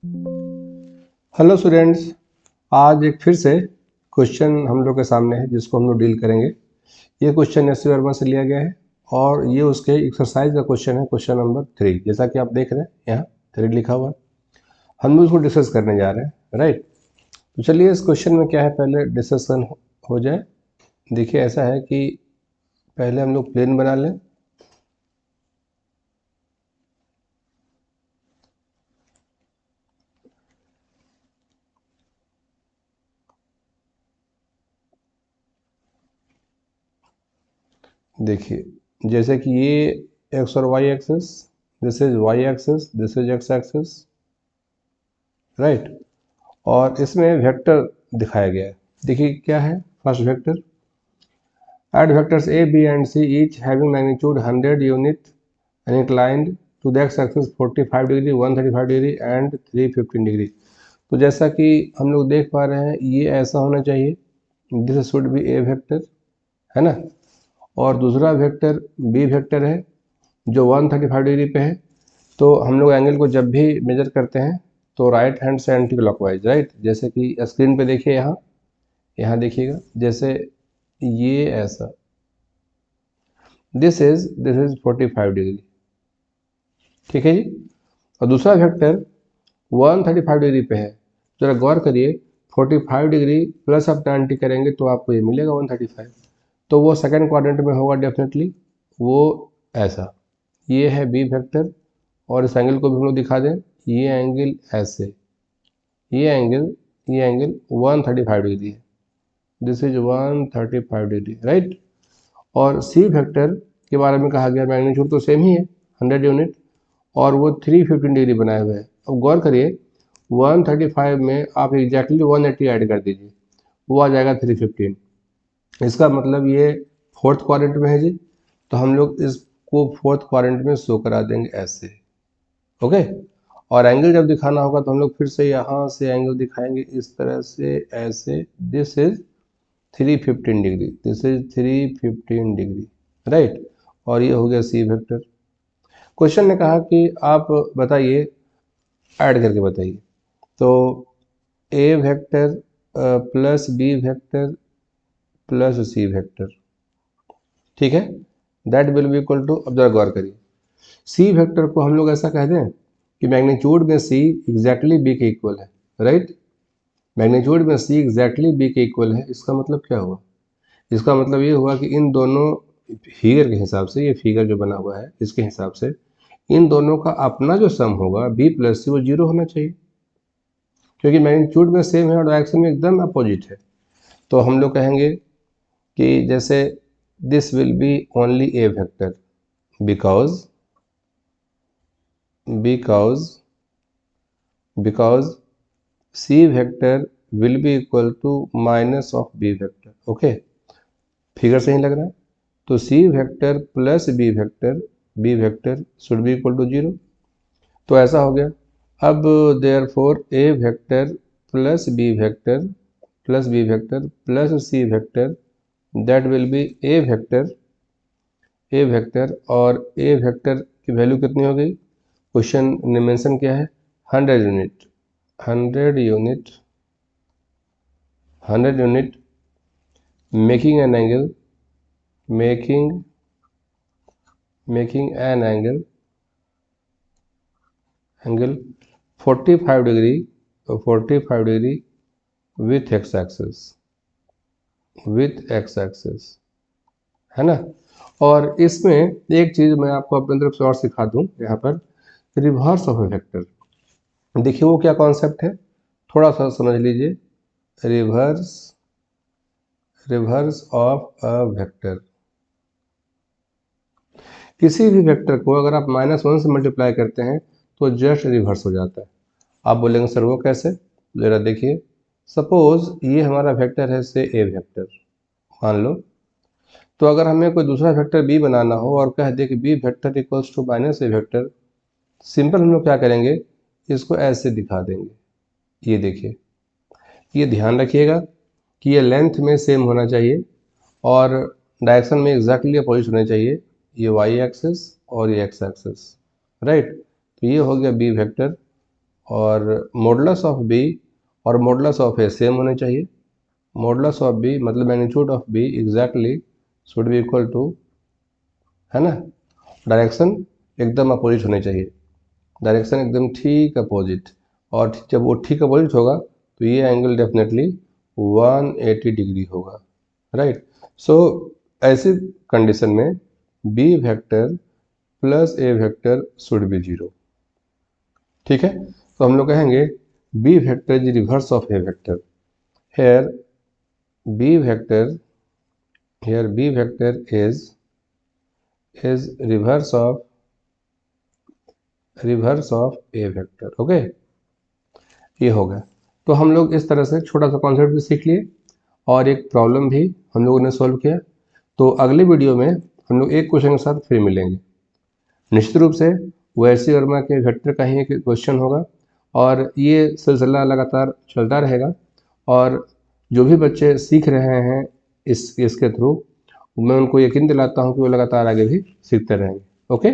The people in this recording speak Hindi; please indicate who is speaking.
Speaker 1: हेलो स्टूडेंट्स, आज एक फिर से क्वेश्चन हम लोग के सामने है जिसको हम लोग डील करेंगे। ये क्वेश्चन एस वर्मा से लिया गया है और ये उसके एक्सरसाइज का क्वेश्चन है, क्वेश्चन नंबर 3। जैसा कि आप देख रहे हैं यहाँ 3 लिखा हुआ है। हम लोग उसको डिस्कस करने जा रहे हैं, राइट। तो चलिए इस क्वेश्चन में क्या है पहले डिस्कशन हो जाए। देखिए ऐसा है कि पहले हम लोग प्लेन बना लें। देखिए जैसे कि ये एक्स और Y axis, this is Y axis, this is X axis, right. और इसमें वेक्टर दिखाया गया है। देखिए क्या है first vector, add vectors a, b and c each having magnitude 100 unit and inclined to the x-axis 45 degree, 135 degree and 315 degree। तो जैसा कि हम लोग देख पा रहे हैं ये ऐसा होना चाहिए, this should be a vector, है ना। और दूसरा वेक्टर बी वेक्टर है जो 135 डिग्री पे है। तो हम लोग एंगल को जब भी मेजर करते हैं तो राइट हैंड से एंटी क्लॉकवाइज, राइट। जैसे कि स्क्रीन पे देखिए, यहाँ देखिएगा, जैसे ये ऐसा, दिस इज 45 डिग्री, ठीक है जी। और दूसरा वेक्टर 135 डिग्री पे है। जरा गौर करिए, 45 डिग्री प्लस आप 90 करेंगे तो आपको ये मिलेगा 135। तो वो सेकंड क्वाड्रेंट में होगा डेफिनेटली, वो ऐसा। ये है बी वेक्टर और इस एंगल को भी हम लोग दिखा दें, ये एंगल ऐसे, ये एंगल 135 डिग्री है, दिस इज 135 डिग्री, राइट। और सी वेक्टर के बारे में कहा गया मैग्नीट्यूड तो सेम ही है 100 यूनिट और वो 315 डिग्री बनाए हुए है। अब गौर करिए 135 में आप एग्जैक्टली 180 ऐड कर दीजिए, वो आ जाएगा 315। इसका मतलब ये फोर्थ क्वाड्रेंट में है जी, तो हम लोग इसको फोर्थ क्वाड्रेंट में शो करा देंगे ऐसे, ओके। और एंगल जब दिखाना होगा तो हम लोग फिर से यहाँ से एंगल दिखाएंगे इस तरह से ऐसे, this is 315 degree, this is 315 degree, right. और ये हो गया सी वेक्टर। क्वेश्चन ने कहा कि आप बताइए, ऐड करके बताइए। तो a vector plus b vector plus c vector, ठीक है, that will be equal to, अब जरा गौर करिए, सी वेक्टर को हम लोग ऐसा कह दें कि मैग्नीट्यूड में सी एग्जैक्टली बी के इक्वल है, राइट। मैग्नीट्यूड में सी एग्जैक्टली बी के इक्वल है, इसका मतलब क्या हुआ? इसका मतलब ये हुआ कि इन दोनों फिगर के हिसाब से, ये फिगर जो बना हुआ है इसके हिसाब से इन दोनों का अपना जो सम होगा बी प्लस सी, वो 0 होना चाहिए, क्योंकि मैग्नीट्यूड में सेम है और डायरेक्शन में एकदम अपोजिट है। तो हम लोग कहेंगे कि जैसे this will be only a vector because because because c vector will be equal to minus of b vector, okay. Figure सही लग रहा है? तो c vector plus b vector should be equal to 0। तो ऐसा हो गया। अब therefore a vector plus b vector plus c vector, that will be a vector. और ए वेक्टर की वैल्यू कितनी हो गई? क्वेश्चन ने मेंशन किया है 100 unit, 100 unit, 100 unit making an angle, making an angle 45 degree, 45 degree with x axis, है ना। और इसमें एक चीज़ मैं आपको अपनी तरफ से और सिखा दूं, यहाँ पर रिवर्स ऑफ ए वेक्टर। देखिए वो क्या कॉन्सेप्ट है, थोड़ा सा समझ लीजिए। Reverse reverse of a vector, किसी भी वेक्टर को अगर आप -1 से मल्टीप्लाई करते हैं तो जस्ट रिवर्स हो जाता है। आप बोलेंगे सर वो कैसे? जरा देखिए, सपोज ये हमारा वेक्टर है से ए वेक्टर मान लो। तो अगर हमें कोई दूसरा वेक्टर बी बनाना हो और कह दे कि B vector equals to minus A vector, simple हम लोग क्या करेंगे, इसको ऐसे दिखा देंगे। ये देखिए, ये ध्यान रखिएगा कि ये लेंथ में सेम होना चाहिए और डायरेक्शन में एग्जैक्टली अपोजिट होने चाहिए, ये वाई एक्सिस और ये एक्स एक्सिस, राइट। तो ये हो गया बी वेक्टर और मॉडुलस ऑफ बी और मॉडुलस ऑफ ए सेम होने चाहिए। मॉडुलस ऑफ बी मतलब magnitude of B exactly should be equal to, है ना, डायरेक्शन एकदम अपोजिट होने चाहिए, डायरेक्शन एकदम ठीक अपोजिट। और जब वो ठीक अपोजिट होगा तो ये एंगल डेफिनेटली 180 डिग्री होगा, राइट। सो ऐसी कंडीशन में B vector plus A vector should be 0, ठीक है। तो हम लोग कहेंगे B vector is reverse of A vector. Here B vector, here b vector is reverse of a vector, okay. ये हो गया। तो हम लोग इस तरह से छोटा सा कॉन्सेप्ट भी सीख लिए और एक प्रॉब्लम भी हम लोगों ने सॉल्व किया। तो अगली वीडियो में हम लोग एक क्वेश्चन के साथ फिर मिलेंगे। निश्चित रूप से वैसी वर्मा के वेक्टर का ही एक क्वेश्चन होगा और ये सिलसिला लगातार चलता रहेगा। और जो भी बच्चे सीख रहे हैं इसके थ्रू, मैं उनको यकीन दिलाता हूँ कि वो लगातार आगे भी सीखते रहेंगे, ओके।